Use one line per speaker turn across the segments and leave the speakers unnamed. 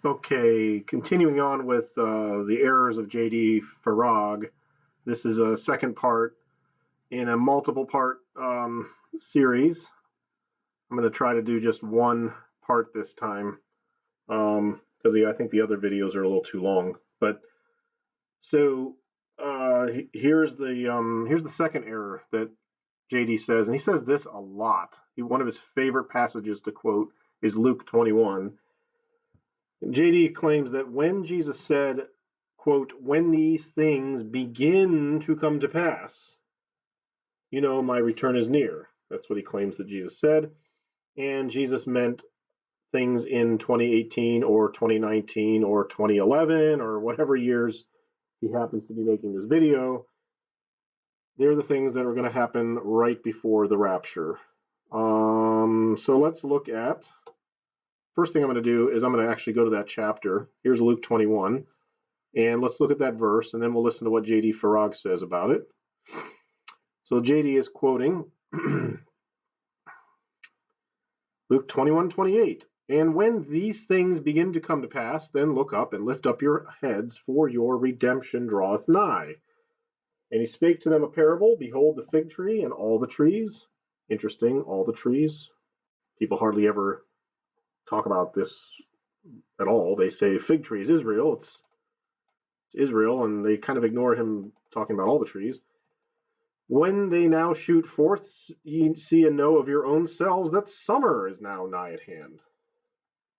Okay, continuing on with the errors of J.D. Farag. This is a second part in a multiple part series. I'm going to try to do just one part this time because I think the other videos are a little too long. But so here's the second error that J.D. says, and he says this a lot. One of his favorite passages to quote is Luke 21. J.D. claims that when Jesus said, quote, "when these things begin to come to pass, my return is near." That's what he claims that Jesus said. And Jesus meant things in 2018 or 2019 or 2011 or whatever years he happens to be making this video. They're the things that are going to happen right before the rapture. So let's look at, first thing I'm going to do is I'm going to actually go to that chapter. Here's Luke 21. And let's look at that verse, and then we'll listen to what J.D. Farag says about it. So J.D. is quoting Luke 21:28. "And when these things begin to come to pass, then look up and lift up your heads, for your redemption draweth nigh. And he spake to them a parable. Behold, the fig tree and all the trees." Interesting, all the trees. People hardly ever talk about this at all. They say fig tree is Israel. It's Israel, and they kind of ignore him talking about all the trees. "When they now shoot forth, ye see and know of your own selves that summer is now nigh at hand.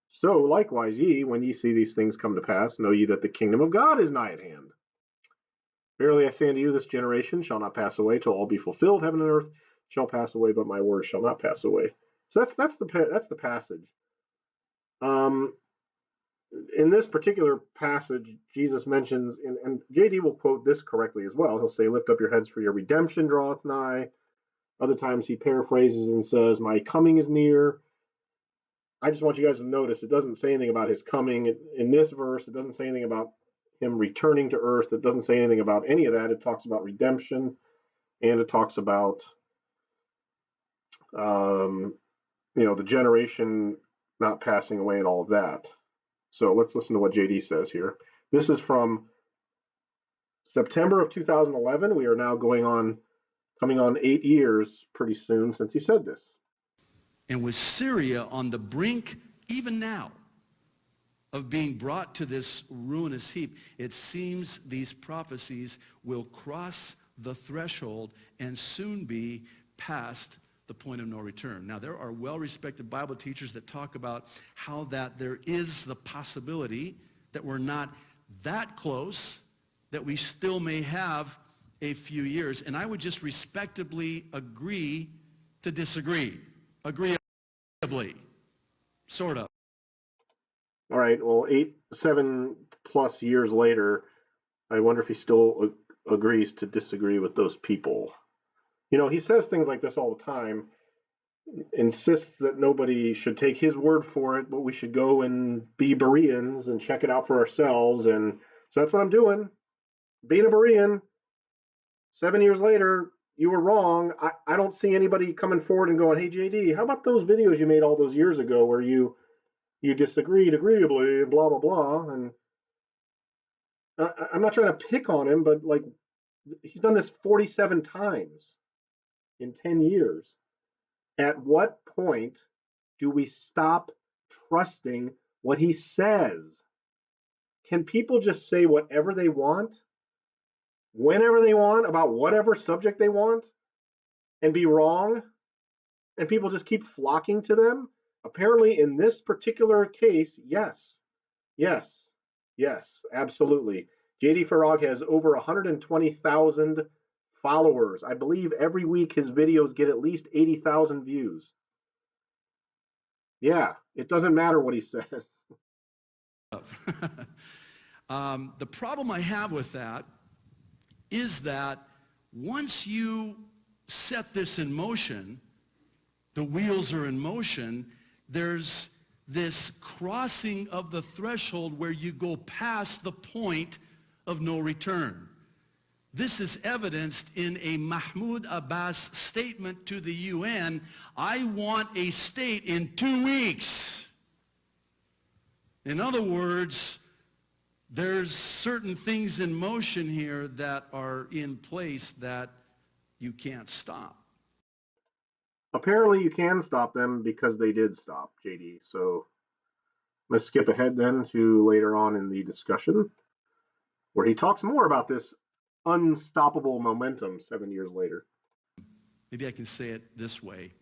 So likewise ye, when ye see these things come to pass, know ye that the kingdom of God is nigh at hand. Verily I say unto you, this generation shall not pass away till all be fulfilled. Heaven and earth shall pass away, but my word shall not pass away." So that's the passage. In this particular passage, Jesus mentions, and J.D. will quote this correctly as well. He'll say, "Lift up your heads, for your redemption draweth nigh." Other times he paraphrases and says, "My coming is near." I just want you guys to notice it doesn't say anything about his coming in this verse. It doesn't say anything about him returning to earth. It doesn't say anything about any of that. It talks about redemption, and it talks about the generation not passing away and all of that. So let's listen to what JD says here. This is from September of 2011. We are now coming on 8 years pretty soon since he said this.
"And with Syria on the brink, even now, of being brought to this ruinous heap, it seems these prophecies will cross the threshold and soon be past the point of no return." Now, there are well-respected Bible teachers that talk about how that there is the possibility that we're not that close, that we still may have a few years. And I would just respectably agree to disagree. Agreeably. Sort of.
All right, well, 7+ years later, I wonder if he still agrees to disagree with those people. He says things like this all the time, insists that nobody should take his word for it, but we should go and be Bereans and check it out for ourselves. And so that's what I'm doing, being a Berean. 7 years later, you were wrong. I don't see anybody coming forward and going, "Hey, JD, how about those videos you made all those years ago where you disagreed agreeably and blah, blah, blah." And I'm not trying to pick on him, but he's done this 47 times in 10 years. At what point do we stop trusting what he says? Can people just say whatever they want, whenever they want, about whatever subject they want, and be wrong? And people just keep flocking to them? Apparently, in this particular case, yes, absolutely. J.D. Farag has over 120,000 followers. I believe every week his videos get at least 80,000 views. Yeah, it doesn't matter what he says.
The problem I have with that is that once you set this in motion, the wheels are in motion, there's this crossing of the threshold where you go past the point of no return. This is evidenced in a Mahmoud Abbas statement to the UN, "I want a state in 2 weeks." In other words, there's certain things in motion here that are in place that you can't stop.
Apparently, you can stop them because they did stop, JD. So let's skip ahead then to later on in the discussion where he talks more about this unstoppable momentum 7 years later.
Maybe I can say it this way.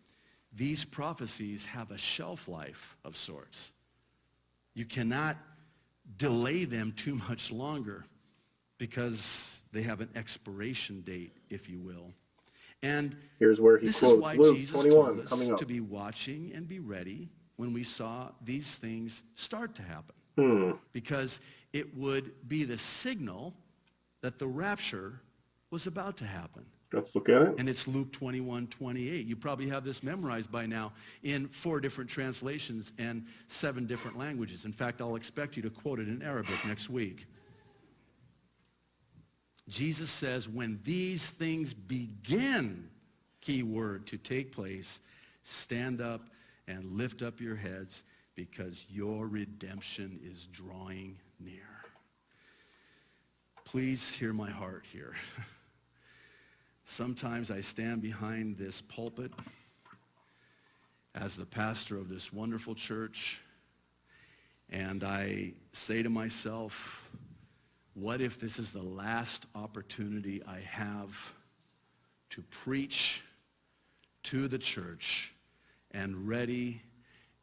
These prophecies have a shelf life of sorts. You cannot delay them too much longer because they have an expiration date, if you will. And
here's where he
this
quotes
is why
Luke
Jesus
21
told us
coming up.
to be watching and be ready when we saw these things start to happen. Because it would be the signal that the rapture was about to happen.
Let's look at it.
And it's Luke 21:28. You probably have this memorized by now in 4 different translations and 7 different languages. In fact, I'll expect you to quote it in Arabic next week. Jesus says, when these things begin, key word, to take place, stand up and lift up your heads because your redemption is drawing near. Please hear my heart here. Sometimes I stand behind this pulpit as the pastor of this wonderful church, and I say to myself, what if this is the last opportunity I have to preach to the church and ready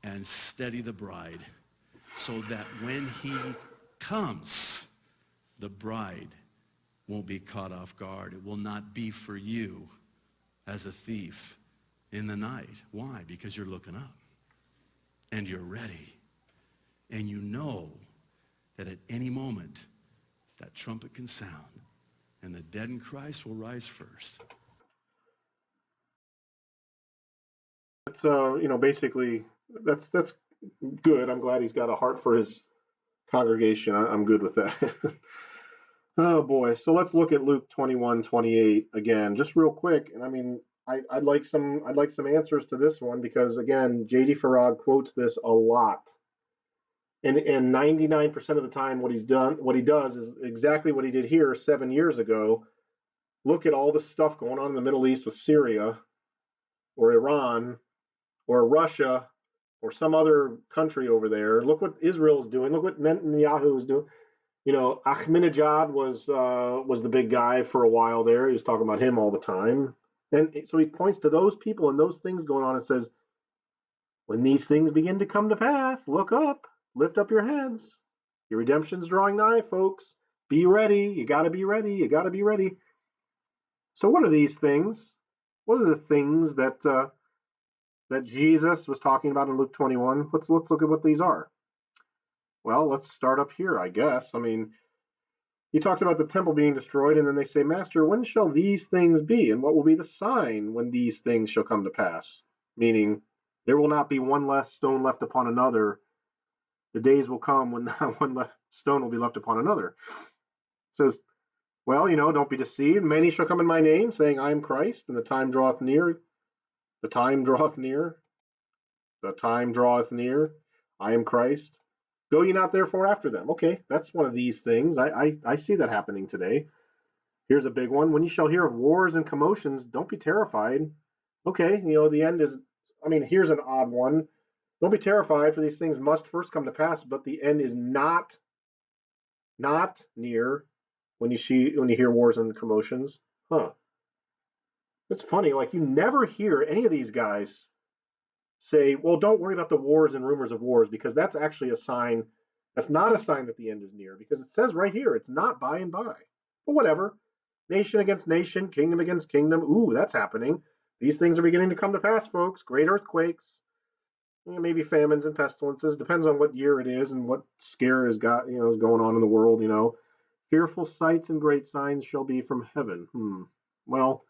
and steady the bride so that when he comes, the bride won't be caught off guard. It will not be for you as a thief in the night. Why? Because you're looking up and you're ready and you know that at any moment that trumpet can sound and the dead in Christ will rise first.
That's basically that's good. I'm glad he's got a heart for his congregation. I'm good with that. Oh boy. So let's look at Luke 21:28 again, just real quick. And I mean, I'd like some answers to this one because again, JD Farag quotes this a lot. And 99% of the time what he does is exactly what he did here 7 years ago. Look at all the stuff going on in the Middle East with Syria or Iran or Russia or some other country over there. Look what Israel's doing. Look what Netanyahu is doing. Ahmadinejad was the big guy for a while there. He was talking about him all the time, and so he points to those people and those things going on and says, "When these things begin to come to pass, look up, lift up your heads. Your redemption's drawing nigh, folks. Be ready. You got to be ready. You got to be ready." So, what are these things? What are the things that Jesus was talking about in Luke 21? Let's look at what these are. Well, let's start up here, I guess. I mean, he talks about the temple being destroyed, and then they say, Master, when shall these things be? And what will be the sign when these things shall come to pass? Meaning, there will not be one less stone left upon another. The days will come when not one stone will be left upon another. It says, well, don't be deceived. Many shall come in my name, saying, I am Christ, and the time draweth near. The time draweth near. The time draweth near. I am Christ. Go ye not therefore after them. Okay, that's one of these things. I see that happening today. Here's a big one. When you shall hear of wars and commotions, don't be terrified. Okay, the end is, here's an odd one. Don't be terrified, for these things must first come to pass, but the end is not near when you hear wars and commotions. Huh. It's funny, like you never hear any of these guys say, well, don't worry about the wars and rumors of wars, because that's actually a sign. That's not a sign that the end is near, because it says right here, it's not by and by. But whatever. Nation against nation, kingdom against kingdom. Ooh, that's happening. These things are beginning to come to pass, folks. Great earthquakes, maybe famines and pestilences. Depends on what year it is and what scare is going on in the world. Fearful sights and great signs shall be from heaven. Well,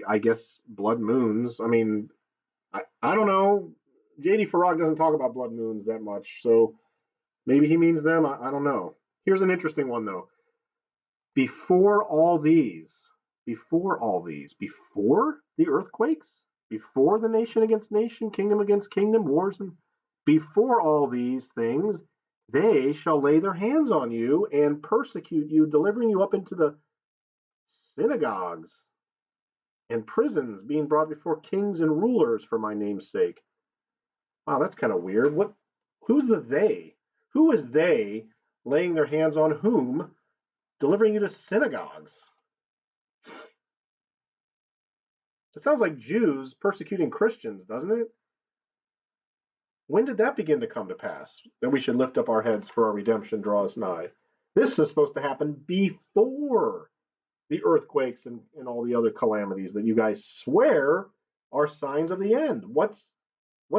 I guess blood moons. I don't know. JD Farag doesn't talk about blood moons that much, so maybe he means them. I don't know. Here's an interesting one though. Before the earthquakes, before the nation against nation, kingdom against kingdom, wars, and before all these things, They shall lay their hands on you and persecute you, delivering you up into the synagogues and prisons, being brought before kings and rulers for my name's sake. Wow, that's kind of weird. Who's the they? Who is they laying their hands on whom, delivering you to synagogues? It sounds like Jews persecuting Christians, doesn't it? When did that begin to come to pass? That we should lift up our heads for our redemption draws nigh. This is supposed to happen before the earthquakes and all the other calamities that you guys swear are signs of the end. What's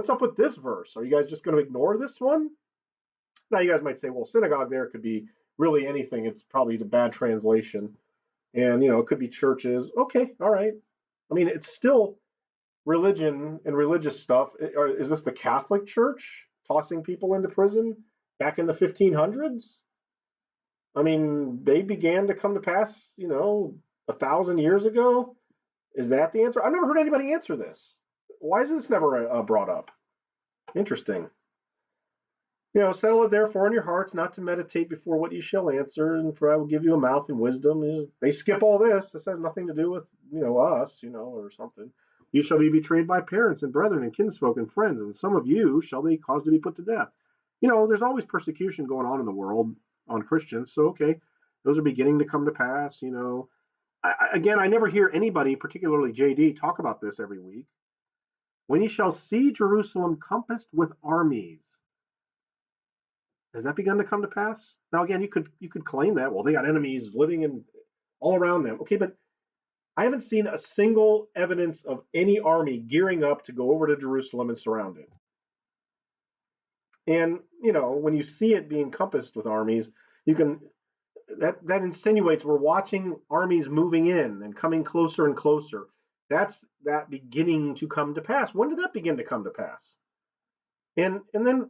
up with this verse? Are you guys just going to ignore this one? Now you guys might say, well, synagogue there could be really anything. It's probably the bad translation, and it could be churches. Okay, all right. I mean, it's still religion and religious stuff. Or is this the Catholic Church tossing people into prison back in the 1500s? I mean, they began to come to pass, 1,000 years ago. Is that the answer? I've never heard anybody answer this. Why is this never brought up? Interesting. Settle it therefore in your hearts not to meditate before what you shall answer, and for I will give you a mouth and wisdom. They skip all this. This has nothing to do with, us, or something. You shall be betrayed by parents and brethren and kinsfolk and friends, and some of you shall they cause to be put to death. There's always persecution going on in the world on Christians. So, okay, those are beginning to come to pass. Again, I never hear anybody, particularly JD, talk about this every week. When you shall see Jerusalem compassed with armies. Has that begun to come to pass? Now, again, you could claim that. Well, they got enemies living in all around them. Okay, but I haven't seen a single evidence of any army gearing up to go over to Jerusalem and surround it. And when you see it being compassed with armies, you can that insinuates we're watching armies moving in and coming closer and closer. That's that beginning to come to pass. When did that begin to come to pass? And then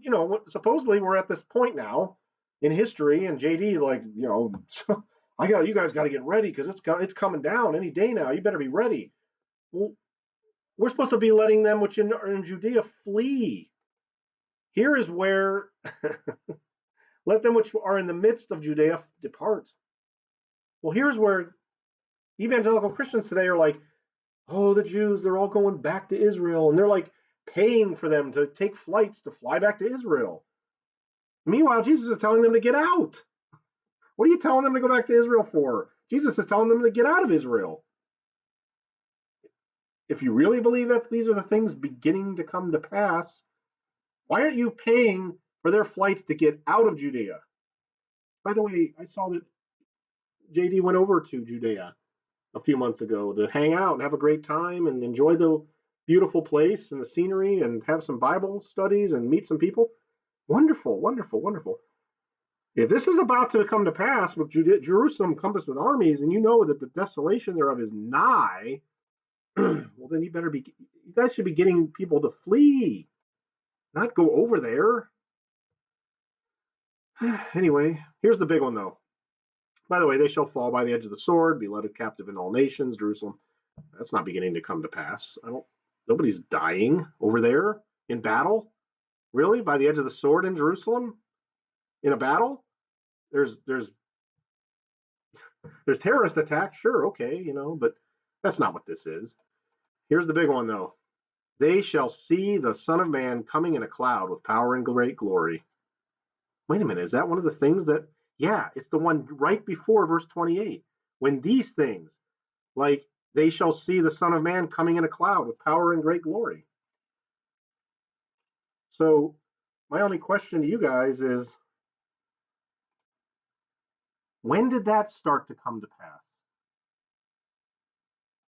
supposedly we're at this point now in history, and JD is like, you guys got to get ready because it's coming down any day now. You better be ready. Well, we're supposed to be letting them which are in Judea flee. Here is where let them which are in the midst of Judea depart. Well, here's where evangelical Christians today are like, oh, the Jews, they're all going back to Israel, and they're like paying for them to take flights to fly back to Israel. Meanwhile, Jesus is telling them to get out. What are you telling them to go back to Israel for? Jesus is telling them to get out of Israel. If you really believe that these are the things beginning to come to pass, why aren't you paying for their flights to get out of Judea? By the way, I saw that JD went over to Judea a few months ago to hang out and have a great time and enjoy the beautiful place and the scenery and have some Bible studies and meet some people. Wonderful, wonderful, wonderful. If this is about to come to pass with Jerusalem compassed with armies, and you know that the desolation thereof is nigh, well, then you guys should be getting people to flee, not go over there. Anyway, here's the big one, though. By the way, they shall fall by the edge of the sword, be led captive in all nations. Jerusalem, that's not beginning to come to pass. Nobody's dying over there in battle. Really? By the edge of the sword in Jerusalem? In a battle? There's terrorist attacks, sure, okay, but that's not what this is. Here's the big one, though. They shall see the Son of Man coming in a cloud with power and great glory. Wait a minute, is that one of the things that? Yeah, it's the one right before verse 28. When these things, like they shall see the Son of Man coming in a cloud with power and great glory. So, my only question to you guys is, when did that start to come to pass?